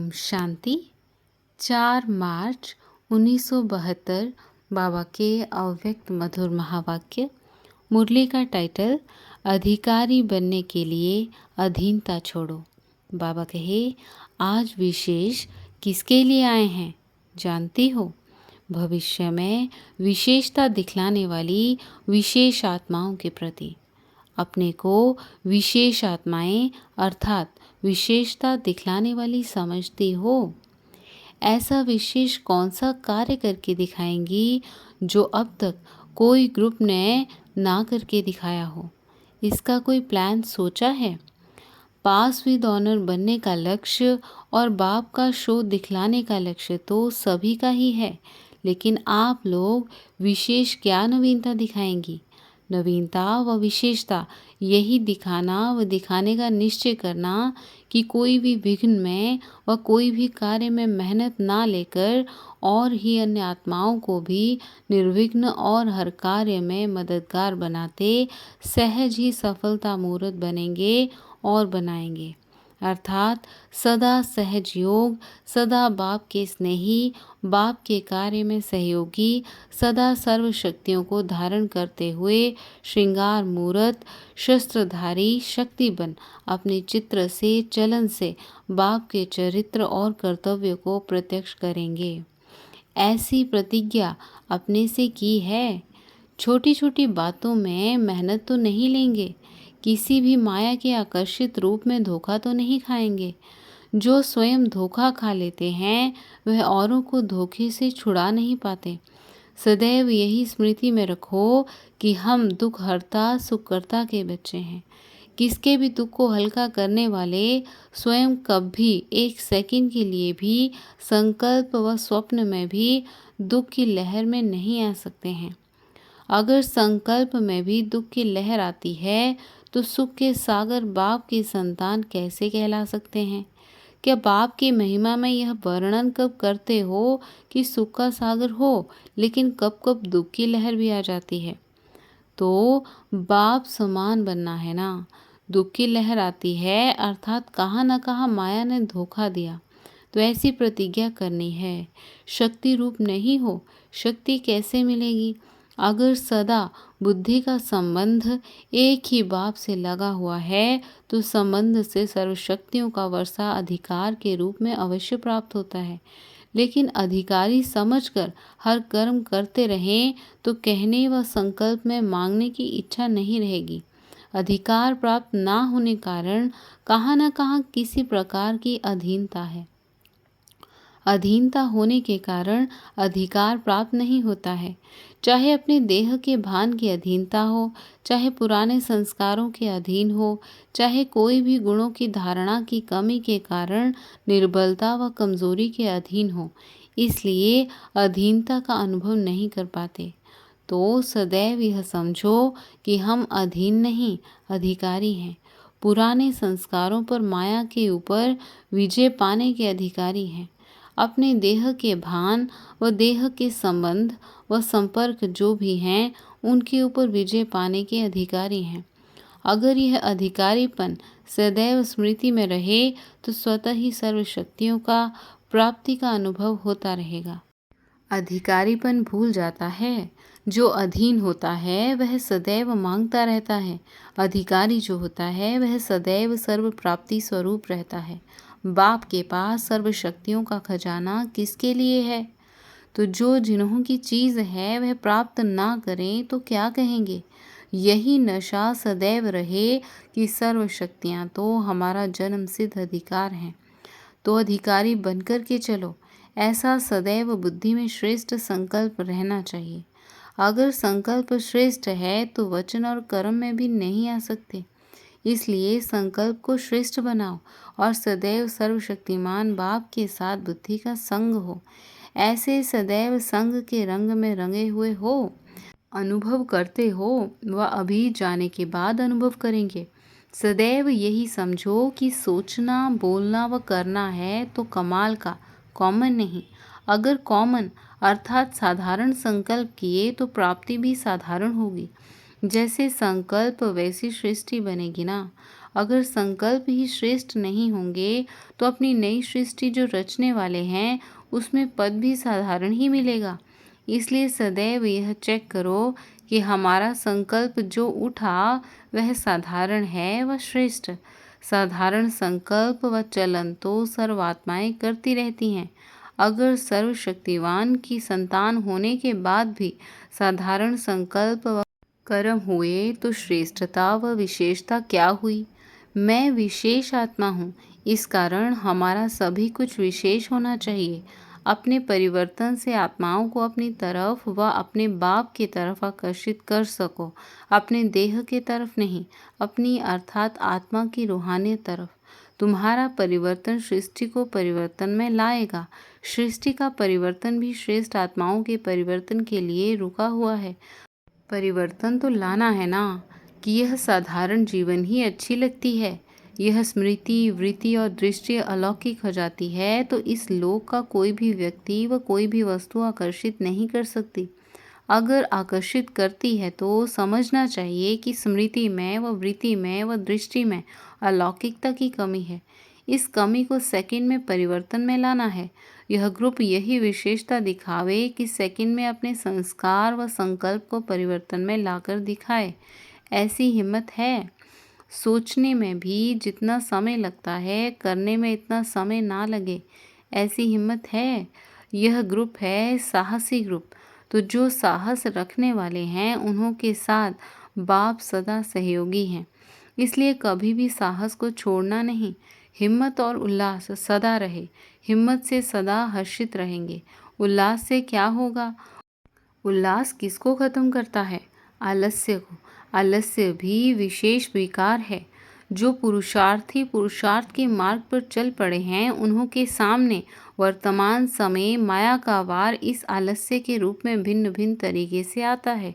ओम शांति। 4 मार्च 1972 बाबा के अव्यक्त मधुर महावाक्य। मुरली का टाइटल अधिकारी बनने के लिए अधीनता छोड़ो। बाबा कहे, आज विशेष किसके लिए आए हैं जानती हो? भविष्य में विशेषता दिखलाने वाली विशेष आत्माओं के प्रति। अपने को विशेष आत्माएं अर्थात विशेषता दिखलाने वाली समझती हो? ऐसा विशेष कौन सा कार्य करके दिखाएंगी जो अब तक कोई ग्रुप ने ना करके दिखाया हो? इसका कोई प्लान सोचा है? पास विद ऑनर बनने का लक्ष्य और बाप का शो दिखलाने का लक्ष्य तो सभी का ही है, लेकिन आप लोग विशेष क्या नवीनता दिखाएंगी? नवीनता व विशेषता यही दिखाना व दिखाने का निश्चय करना कि कोई भी विघ्न में व कोई भी कार्य में मेहनत ना लेकर और ही अन्य आत्माओं को भी निर्विघ्न और हर कार्य में मददगार बनाते सहज ही सफलता मूर्त बनेंगे और बनाएंगे। अर्थात सदा सहज योग, सदा बाप के स्नेही, बाप के कार्य में सहयोगी, सदा सर्व शक्तियों को धारण करते हुए श्रृंगार मूर्त शस्त्रधारी शक्ति बन अपने चित्र से चलन से बाप के चरित्र और कर्तव्य को प्रत्यक्ष करेंगे। ऐसी प्रतिज्ञा अपने से की है। छोटी छोटी बातों में मेहनत तो नहीं लेंगे, किसी भी माया के आकर्षित रूप में धोखा तो नहीं खाएंगे। जो स्वयं धोखा खा लेते हैं वह औरों को धोखे से छुड़ा नहीं पाते। सदैव यही स्मृति में रखो कि हम दुख हरता सुखकर्ता के बच्चे हैं। किसके भी दुख को हल्का करने वाले स्वयं कभी एक सेकंड के लिए भी संकल्प व स्वप्न में भी दुख की लहर में नहीं आ सकते हैं। अगर संकल्प में भी दुख की लहर आती है तो सुख के सागर बाप की संतान कैसे कहला सकते हैं? क्या बाप की महिमा में यह वर्णन कब करते हो कि सुख का सागर हो, लेकिन कब कब दुख की लहर भी आ जाती है? तो बाप समान बनना है ना। दुख की लहर आती है अर्थात कहाँ न कहाँ माया ने धोखा दिया, तो ऐसी प्रतिज्ञा करनी है। शक्ति रूप नहीं हो, शक्ति कैसे मिलेगी? अगर सदा बुद्धि का संबंध एक ही बाप से लगा हुआ है तो संबंध से सर्वशक्तियों का वर्षा अधिकार के रूप में अवश्य प्राप्त होता है। लेकिन अधिकारी समझकर हर कर्म करते रहें तो कहने व संकल्प में मांगने की इच्छा नहीं रहेगी। अधिकार प्राप्त ना होने कारण कहाँ न कहाँ किसी प्रकार की अधीनता है। अधीनता होने के कारण अधिकार प्राप्त नहीं होता है। चाहे अपने देह के भान की अधीनता हो, चाहे पुराने संस्कारों के अधीन हो, चाहे कोई भी गुणों की धारणा की कमी के कारण निर्बलता व कमजोरी के अधीन हो, इसलिए अधीनता का अनुभव नहीं कर पाते। तो सदैव यह समझो कि हम अधीन नहीं अधिकारी हैं। पुराने संस्कारों पर माया के ऊपर विजय पाने के अधिकारी हैं। अपने देह के भान व देह के संबंध व संपर्क जो भी हैं उनके ऊपर विजय पाने के अधिकारी हैं। अगर यह अधिकारीपन सदैव स्मृति में रहे तो स्वतः ही सर्व शक्तियों का प्राप्ति का अनुभव होता रहेगा। अधिकारीपन भूल जाता है। जो अधीन होता है वह सदैव मांगता रहता है। अधिकारी जो होता है वह सदैव सर्व प्राप्ति स्वरूप रहता है। बाप के पास सर्व शक्तियों का खजाना किसके लिए है? तो जो जिन्हों की चीज़ है वह प्राप्त ना करें तो क्या कहेंगे? यही नशा सदैव रहे कि सर्व शक्तियाँ तो हमारा जन्म सिद्ध अधिकार हैं, तो अधिकारी बनकर के चलो। ऐसा सदैव बुद्धि में श्रेष्ठ संकल्प रहना चाहिए। अगर संकल्प श्रेष्ठ है तो वचन और कर्म में भी नहीं आ सकते। इसलिए संकल्प को श्रेष्ठ बनाओ और सदैव सर्वशक्तिमान बाप के साथ बुद्धि का संग हो। ऐसे सदैव संग के रंग में रंगे हुए हो, अनुभव करते हो व अभी जाने के बाद अनुभव करेंगे। सदैव यही समझो कि सोचना, बोलना व करना है तो कमाल का, कॉमन नहीं। अगर कॉमन अर्थात साधारण संकल्प किए तो प्राप्ति भी साधारण होगी। जैसे संकल्प वैसी सृष्टि बनेगी ना। अगर संकल्प ही श्रेष्ठ नहीं होंगे तो अपनी नई सृष्टि जो रचने वाले हैं उसमें पद भी साधारण ही मिलेगा। इसलिए सदैव यह चेक करो कि हमारा संकल्प जो उठा वह साधारण है व श्रेष्ठ। साधारण संकल्प व चलन तो सर्वात्माएं करती रहती हैं। अगर सर्वशक्तिवान की संतान होने के बाद भी साधारण संकल्प व कर्म हुए तो श्रेष्ठता व विशेषता क्या हुई। मैं विशेष आत्मा हूँ, इस कारण हमारा सभी कुछ विशेष होना चाहिए। अपने परिवर्तन से आत्माओं को अपनी तरफ व अपने बाप की तरफ आकर्षित कर सको, अपने देह के तरफ नहीं, अपनी अर्थात आत्मा की रूहानी तरफ। तुम्हारा परिवर्तन सृष्टि को परिवर्तन में लाएगा। सृष्टि का परिवर्तन भी श्रेष्ठ आत्माओं के परिवर्तन के लिए रुका हुआ है। परिवर्तन तो लाना है ना, कि यह साधारण जीवन ही अच्छी लगती है, यह स्मृति वृत्ति और दृष्टि अलौकिक हो जाती है तो इस लोक का कोई भी व्यक्ति व कोई भी वस्तु आकर्षित नहीं कर सकती। अगर आकर्षित करती है तो समझना चाहिए कि स्मृति में व वृत्ति में व दृष्टि में अलौकिकता की कमी है। इस कमी को सेकंड में परिवर्तन में लाना है। यह ग्रुप यही विशेषता दिखावे कि सेकंड में अपने संस्कार व संकल्प को परिवर्तन में लाकर दिखाए। ऐसी हिम्मत है। सोचने में भी जितना समय लगता है करने में इतना समय ना लगे, ऐसी हिम्मत है। यह ग्रुप है साहसी ग्रुप। तो जो साहस रखने वाले हैं उन्हों के साथ बाप सदा सहयोगी हैं। इसलिए कभी भी साहस को छोड़ना नहीं। हिम्मत और उल्लास सदा रहे। हिम्मत से सदा हर्षित रहेंगे। उल्लास से क्या होगा? उल्लास किसको खत्म करता है? आलस्य को। आलस्य भी विशेष विकार है। जो पुरुषार्थी पुरुषार्थ के मार्ग पर चल पड़े हैं उन्हों के सामने वर्तमान समय माया का वार इस आलस्य के रूप में भिन्न भिन्न तरीके से आता है।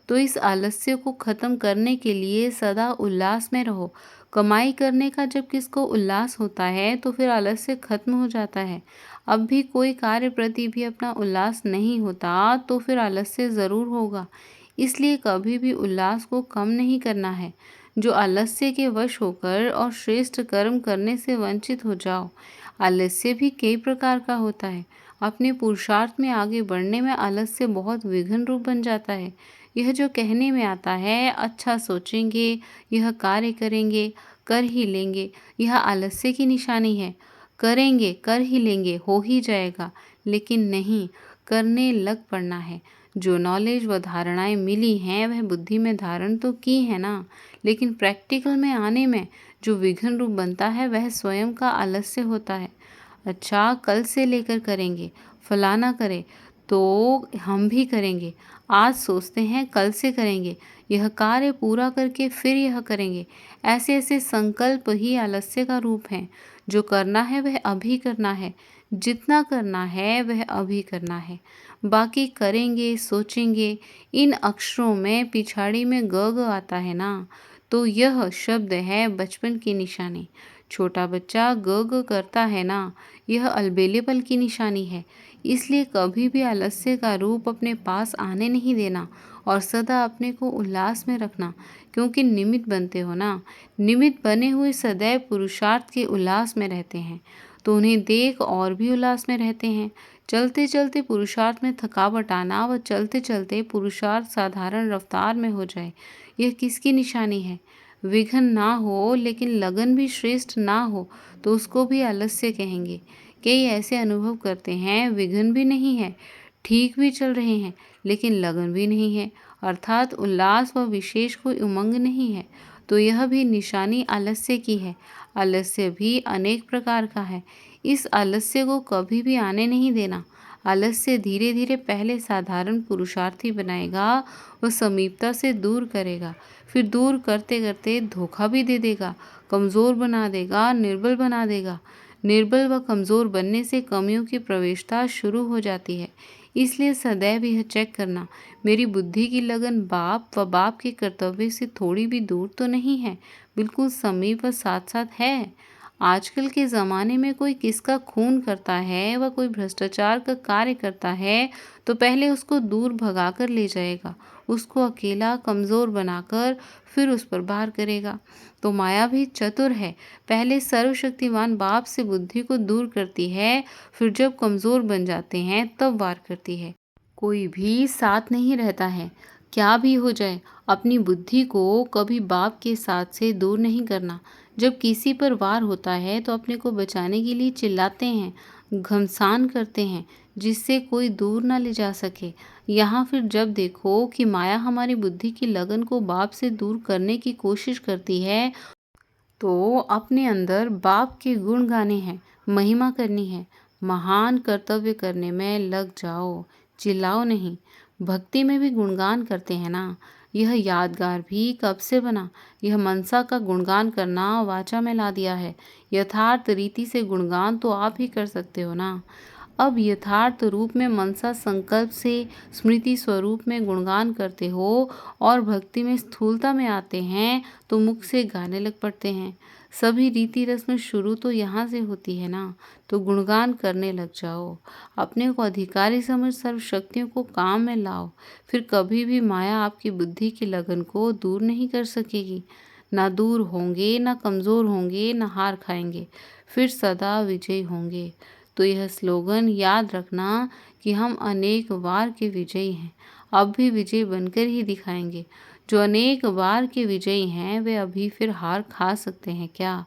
तो इस आलस्य को खत्म करने के लिए सदा उल्लास में रहो। कमाई करने का जब किसको उल्लास होता है तो फिर आलस्य खत्म हो जाता है। अब भी कोई कार्य प्रति भी अपना उल्लास नहीं होता तो फिर आलस्य ज़रूर होगा। इसलिए कभी भी उल्लास को कम नहीं करना है। जो आलस्य के वश होकर और श्रेष्ठ कर्म करने से वंचित हो जाओ। आलस्य भी कई प्रकार का होता है। अपने पुरुषार्थ में आगे बढ़ने में आलस्य बहुत विघ्न रूप बन जाता है। यह जो कहने में आता है अच्छा सोचेंगे, यह कार्य करेंगे, कर ही लेंगे, यह आलस्य की निशानी है। करेंगे, कर ही लेंगे, हो ही जाएगा, लेकिन नहीं, करने लग पड़ना है। जो नॉलेज व धारणाएं मिली हैं वह बुद्धि में धारण तो की है ना, लेकिन प्रैक्टिकल में आने में जो विघ्न रूप बनता है वह स्वयं का आलस्य होता है। अच्छा, कल से लेकर करेंगे, फलाना करे तो हम भी करेंगे। आज सोचते हैं कल से करेंगे, यह कार्य पूरा करके फिर यह करेंगे। ऐसे ऐसे संकल्प ही आलस्य का रूप हैं। जो करना है वह अभी करना है, जितना करना है वह अभी करना है। बाकी करेंगे, सोचेंगे, इन अक्षरों में पिछाड़ी में ग ग आता है ना, तो यह शब्द है बचपन की निशानी। छोटा बच्चा ग ग करता है ना, यह अलबेलेपन की निशानी है। इसलिए कभी भी आलस्य का रूप अपने पास आने नहीं देना और सदा अपने को उल्लास में रखना, क्योंकि निमित्त बनते हो ना। निमित्त बने हुए सदैव पुरुषार्थ के उल्लास में रहते हैं, तो उन्हें देख और भी उल्लास में रहते हैं। चलते चलते पुरुषार्थ में थकावट आना व चलते चलते पुरुषार्थ साधारण रफ्तार में हो जाए, यह किसकी निशानी है? विघ्न ना हो लेकिन लगन भी श्रेष्ठ ना हो तो उसको भी आलस्य कहेंगे। कई ऐसे अनुभव करते हैं विघ्न भी नहीं है, ठीक भी चल रहे हैं, लेकिन लगन भी नहीं है, अर्थात उल्लास व विशेष कोई उमंग नहीं है, तो यह भी निशानी आलस्य की है। आलस्य भी अनेक प्रकार का है। इस आलस्य को कभी भी आने नहीं देना। आलस्य धीरे धीरे पहले साधारण पुरुषार्थी बनाएगा व समीपता से दूर करेगा, फिर दूर करते करते धोखा भी दे देगा, कमज़ोर बना देगा, निर्बल बना देगा। निर्बल व कमज़ोर बनने से कमियों की प्रवेशता शुरू हो जाती है। इसलिए सदैव यह चेक करना, मेरी बुद्धि की लगन बाप व बाप के कर्तव्य से थोड़ी भी दूर तो नहीं है, बिल्कुल समीप व साथ साथ है। आजकल के ज़माने में कोई किसका खून करता है व कोई भ्रष्टाचार का कार्य करता है तो पहले उसको दूर भगा कर ले जाएगा, उसको अकेला कमज़ोर बनाकर फिर उस पर वार करेगा। तो माया भी चतुर है, पहले सर्वशक्तिमान बाप से बुद्धि को दूर करती है, फिर जब कमज़ोर बन जाते हैं तब वार करती है। कोई भी साथ नहीं रहता है, क्या भी हो जाए अपनी बुद्धि को कभी बाप के साथ से दूर नहीं करना। जब किसी पर वार होता है तो अपने को बचाने के लिए चिल्लाते हैं, घमसान करते हैं, जिससे कोई दूर ना ले जा सके। यहाँ फिर जब देखो कि माया हमारी बुद्धि की लगन को बाप से दूर करने की कोशिश करती है, तो अपने अंदर बाप के गुण गाने हैं, महिमा करनी है, महान कर्तव्य करने में लग जाओ, चिल्लाओ नहीं। भक्ति में भी गुणगान करते हैं ना। यह यादगार भी कब से बना। यह मनसा का गुणगान करना वाचा में ला दिया है। यथार्थ रीति से गुणगान तो आप ही कर सकते हो ना। अब यथार्थ रूप में मनसा संकल्प से स्मृति स्वरूप में गुणगान करते हो और भक्ति में स्थूलता में आते हैं तो मुख से गाने लग पड़ते हैं। सभी रीति रस्म शुरू तो यहाँ से होती है ना। तो गुणगान करने लग जाओ, अपने को अधिकारी समझ सर्व शक्तियों को काम में लाओ। फिर कभी भी माया आपकी बुद्धि की लगन को दूर नहीं कर सकेगी। ना दूर होंगे, ना कमज़ोर होंगे, ना हार खाएंगे, फिर सदा विजयी होंगे। तो यह स्लोगन याद रखना कि हम अनेक बार के विजयी हैं, अब भी विजयी बनकर ही दिखाएंगे। जो अनेक बार के विजयी हैं वे अभी फिर हार खा सकते हैं क्या?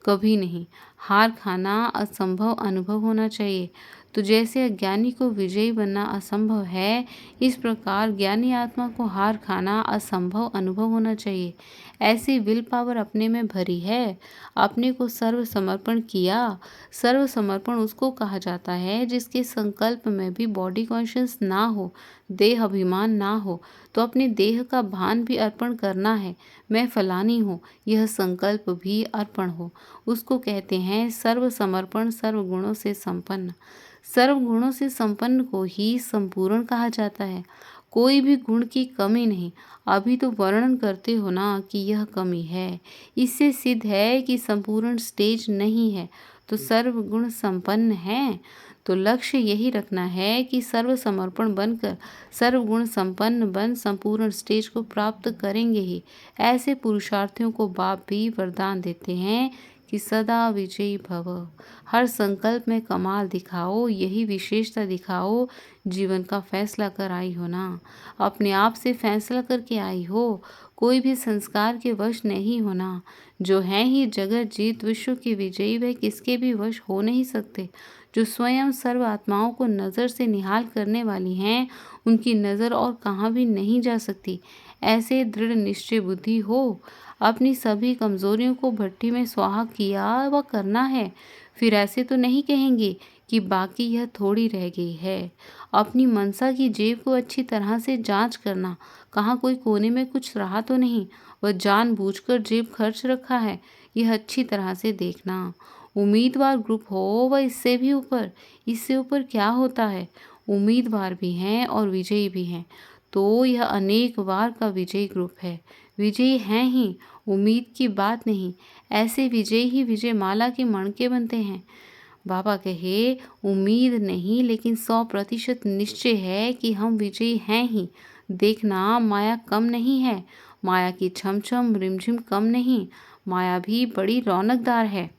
कभी नहीं। हार खाना असंभव अनुभव होना चाहिए। तो जैसे अज्ञानी को विजयी बनना असंभव है, इस प्रकार ज्ञानी आत्मा को हार खाना असंभव अनुभव होना चाहिए। ऐसी विल पावर अपने में भरी है, अपने को सर्व समर्पण किया। सर्व समर्पण उसको कहा जाता है जिसके संकल्प में भी बॉडी कॉन्शियस ना हो, देह अभिमान ना हो। तो अपने देह का भान भी अर्पण करना है, मैं फलानी हूँ, यह संकल्प भी अर्पण हो। उसको कहते हैं सर्व समर्पण, सर्व गुणों से संपन्न। सर्व गुणों से संपन्न को ही संपूर्ण कहा जाता है। कोई भी गुण की कमी नहीं। अभी तो वर्णन करते हो ना कि यह कमी है, इससे सिद्ध है कि संपूर्ण स्टेज नहीं है, तो सर्व गुण संपन्न है। तो लक्ष्य यही रखना है कि सर्व समर्पण बनकर सर्व गुण संपन्न बन संपूर्ण स्टेज को प्राप्त करेंगे ही। ऐसे पुरुषार्थियों को बाप भी वरदान देते हैं कि सदा विजयी भव। हर संकल्प में कमाल दिखाओ, यही विशेषता दिखाओ। जीवन का फैसला कर आई हो ना, अपने आप से फैसला करके आई हो, कोई भी संस्कार के वश नहीं होना। जो है ही जगत जीत विश्व की विजयी, वह किसके भी वश हो नहीं सकते। जो स्वयं सर्व आत्माओं को नज़र से निहाल करने वाली हैं, उनकी नज़र और कहाँ भी नहीं जा सकती। ऐसे दृढ़ निश्चय बुद्धि हो। अपनी सभी कमजोरियों को भट्टी में स्वाहा किया व करना है। फिर ऐसे तो नहीं कहेंगे कि बाकी यह थोड़ी रह गई है। अपनी मनसा की जेब को अच्छी तरह से जांच करना, कहाँ कोई कोने में कुछ रहा तो नहीं, वह जानबूझकर जेब खर्च रखा है, यह अच्छी तरह से देखना। उम्मीदवार ग्रुप हो व इससे भी ऊपर, इससे ऊपर क्या होता है, उम्मीदवार भी हैं और विजयी भी हैं। तो यह अनेक बार का विजयी ग्रुप है। विजयी हैं ही, उम्मीद की बात नहीं। ऐसे विजयी ही विजय माला के मणके बनते हैं। बाबा कहे उम्मीद नहीं, लेकिन 100% निश्चय है कि हम विजयी हैं ही। देखना माया कम नहीं है, माया की छमछम रिमझिम कम नहीं, माया भी बड़ी रौनकदार है।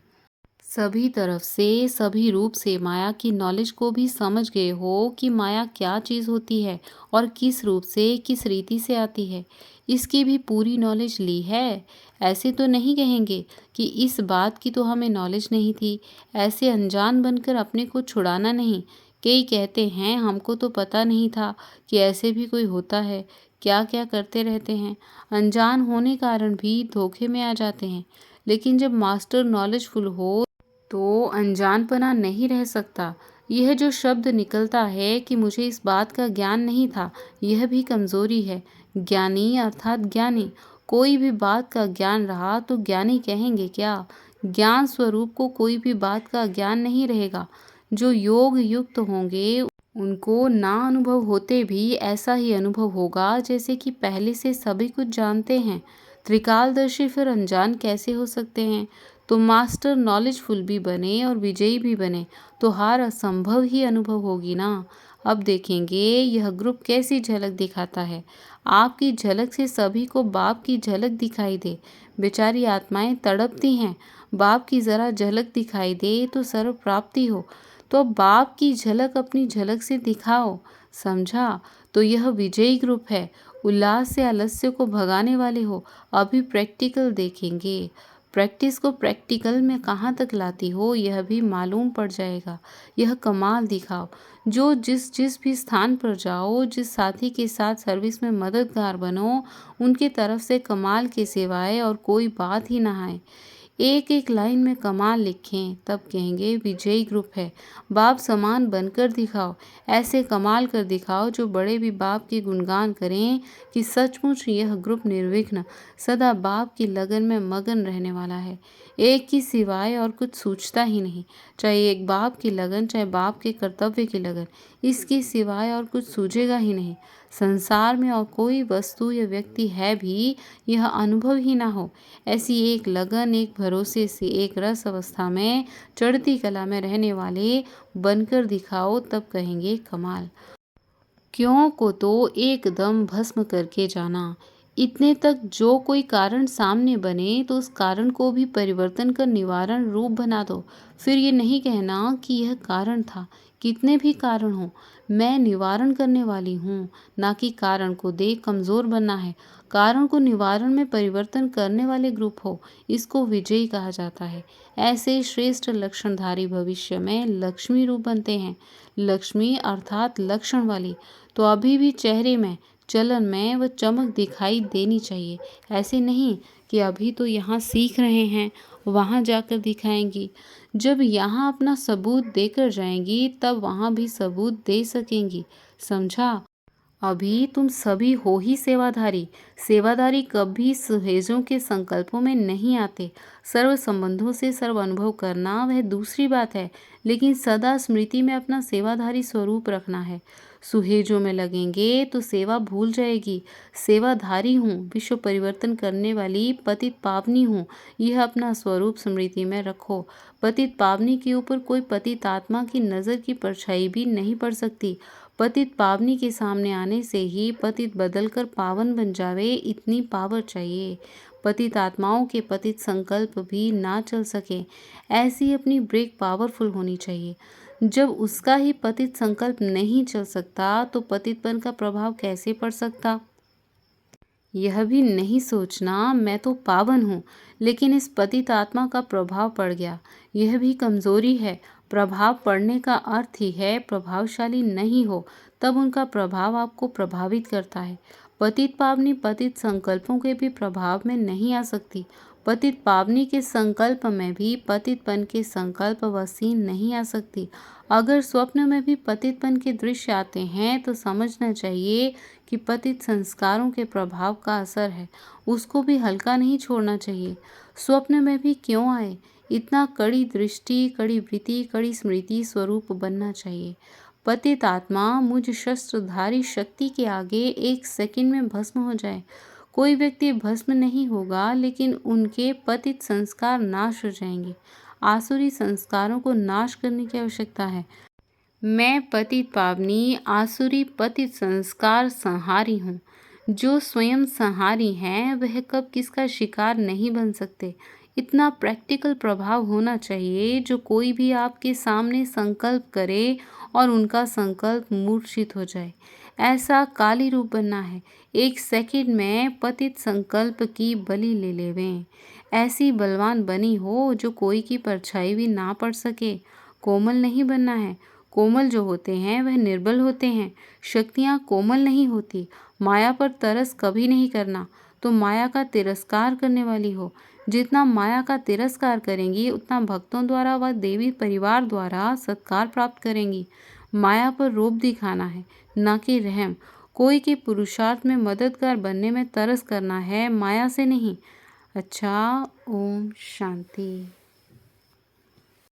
सभी तरफ से, सभी रूप से माया की नॉलेज को भी समझ गए हो कि माया क्या चीज़ होती है और किस रूप से, किस रीति से आती है, इसकी भी पूरी नॉलेज ली है। ऐसे तो नहीं कहेंगे कि इस बात की तो हमें नॉलेज नहीं थी। ऐसे अनजान बनकर अपने को छुड़ाना नहीं। कई कहते हैं हमको तो पता नहीं था कि ऐसे भी कोई होता है, क्या क्या करते रहते हैं। अनजान होने कारण भी धोखे में आ जाते हैं। लेकिन जब मास्टर नॉलेजफुल हो तो अनजानपना नहीं रह सकता। यह जो शब्द निकलता है कि मुझे इस बात का ज्ञान नहीं था, यह भी कमज़ोरी है। ज्ञानी अर्थात ज्ञानी। कोई भी बात का ज्ञान रहा तो ज्ञानी कहेंगे क्या? ज्ञान स्वरूप को कोई भी बात का ज्ञान नहीं रहेगा। जो योग युक्त होंगे उनको ना अनुभव होते भी ऐसा ही अनुभव होगा जैसे कि पहले से सभी कुछ जानते हैं। त्रिकालदर्शी फिर अनजान कैसे हो सकते हैं? तो मास्टर नॉलेजफुल भी बने और विजयी भी बने तो हार असंभव ही अनुभव होगी ना। अब देखेंगे यह ग्रुप कैसी झलक दिखाता है। आपकी झलक से सभी को बाप की झलक दिखाई दे। बेचारी आत्माएं तड़पती हैं, बाप की जरा झलक दिखाई दे तो सर्व प्राप्ति हो। तो बाप की झलक अपनी झलक से दिखाओ। समझा? तो यह विजयी ग्रुप है। उल्लास से आलस्य को भगाने वाले हो। अभी प्रैक्टिकल देखेंगे। प्रैक्टिस को प्रैक्टिकल में कहाँ तक लाती हो यह भी मालूम पड़ जाएगा। यह कमाल दिखाओ। जो जिस भी स्थान पर जाओ, जिस साथी के साथ सर्विस में मददगार बनो, उनके तरफ से कमाल के सिवाय और कोई बात ही ना आए। एक एक लाइन में कमाल लिखें, तब कहेंगे विजयी ग्रुप है। बाप समान बनकर दिखाओ। ऐसे कमाल कर दिखाओ जो बड़े भी बाप के गुणगान करें कि सचमुच यह ग्रुप निर्विघ्न सदा बाप की लगन में मगन रहने वाला है। एक की सिवाय और कुछ सूझता ही नहीं। चाहे एक बाप की लगन, चाहे बाप के कर्तव्य की लगन, इसके सिवाय और कुछ सूझेगा ही नहीं। संसार में और कोई वस्तु या व्यक्ति है भी यह अनुभव ही ना हो। ऐसी एक लगन, एक भरोसे से, एक रस अवस्था में चढ़ती कला में रहने वाले बनकर दिखाओ, तब कहेंगे कमाल। क्यों को तो एकदम भस्म करके जाना। इतने तक जो कोई कारण सामने बने तो उस कारण को भी परिवर्तन कर निवारण रूप बना दो। फिर ये नहीं कहना कि यह कारण था। कितने भी कारण हो, मैं निवारण करने वाली हूँ, ना कि कारण को देख कमजोर बनना है। कारण को निवारण में परिवर्तन करने वाले ग्रुप हो, इसको विजयी कहा जाता है। ऐसे श्रेष्ठ लक्षणधारी भविष्य में लक्ष्मी रूप बनते हैं। लक्ष्मी अर्थात लक्षण वाली। तो अभी भी चेहरे में, चलन में वह चमक दिखाई देनी चाहिए। ऐसे नहीं कि अभी तो यहाँ सीख रहे हैं, वहाँ जाकर दिखाएंगी। जब यहाँ अपना सबूत देकर जाएंगी तब वहाँ भी सबूत दे सकेंगी। समझा? अभी तुम सभी हो ही सेवाधारी। सेवाधारी कभी सहेजों के संकल्पों में नहीं आते। सर्व संबंधों से सर्व अनुभव करना वह दूसरी बात है, लेकिन सदा स्मृति में अपना सेवाधारी स्वरूप रखना है। सुहेजों में लगेंगे तो सेवा भूल जाएगी। सेवाधारी हूँ, विश्व परिवर्तन करने वाली पतित पावनी हूँ, यह अपना स्वरूप स्मृति में रखो। पतित पावनी के ऊपर कोई पतित आत्मा की नज़र की परछाई भी नहीं पड़ सकती। पतित पावनी के सामने आने से ही पतित बदलकर पावन बन जावे, इतनी पावर चाहिए। पतित आत्माओं के पतित संकल्प भी ना चल सके, ऐसी अपनी ब्रेक पावरफुल होनी चाहिए। जब उसका ही पतित संकल्प नहीं चल सकता तो पतितपन का प्रभाव कैसे पड़ सकता। यह भी नहीं सोचना मैं तो पावन हूँ, लेकिन इस पतित आत्मा का प्रभाव पड़ गया, यह भी कमजोरी है। प्रभाव पड़ने का अर्थ ही है प्रभावशाली नहीं हो, तब उनका प्रभाव आपको प्रभावित करता है। पतित पावनी पतित संकल्पों के भी प्रभाव में नहीं आ सकती। पतित पावनी के संकल्प में भी पतितपन के संकल्प व सीन नहीं आ सकती। अगर स्वप्न में भी पतितपन के दृश्य आते हैं तो समझना चाहिए कि पतित संस्कारों के प्रभाव का असर है, उसको भी हल्का नहीं छोड़ना चाहिए। स्वप्न में भी क्यों आए, इतना कड़ी दृष्टि, कड़ी वृत्ति, कड़ी स्मृति स्वरूप बनना चाहिए। पतित आत्मा मुझ शस्त्रधारी शक्ति के आगे एक सेकंड में भस्म हो जाए। कोई व्यक्ति भस्म नहीं होगा, लेकिन उनके पतित संस्कार नाश हो जाएंगे। आसुरी संस्कारों को नाश करने की आवश्यकता है। मैं पतित पावनी आसुरी पतित संस्कार संहारी हूँ। जो स्वयं संहारी हैं वह कब किसका शिकार नहीं बन सकते। इतना प्रैक्टिकल प्रभाव होना चाहिए जो कोई भी आपके सामने संकल्प करे और उनका संकल्प मूर्छित हो जाए। ऐसा काली रूप बनना है, एक सेकंड में पतित संकल्प की बलि ले लेवें। ऐसी बलवान बनी हो जो कोई की परछाई भी ना पड़ सके। कोमल नहीं बनना है। कोमल जो होते हैं वह निर्बल होते हैं। शक्तियाँ कोमल नहीं होती। माया पर तरस कभी नहीं करना, तो माया का तिरस्कार करने वाली हो। जितना माया का तिरस्कार करेंगी उतना भक्तों द्वारा व देवी परिवार द्वारा सत्कार प्राप्त करेंगी। माया पर रूप दिखाना है, ना कि रहम। कोई के पुरुषार्थ में मददगार बनने में तरस करना है, माया से नहीं। अच्छा, ओम शांति।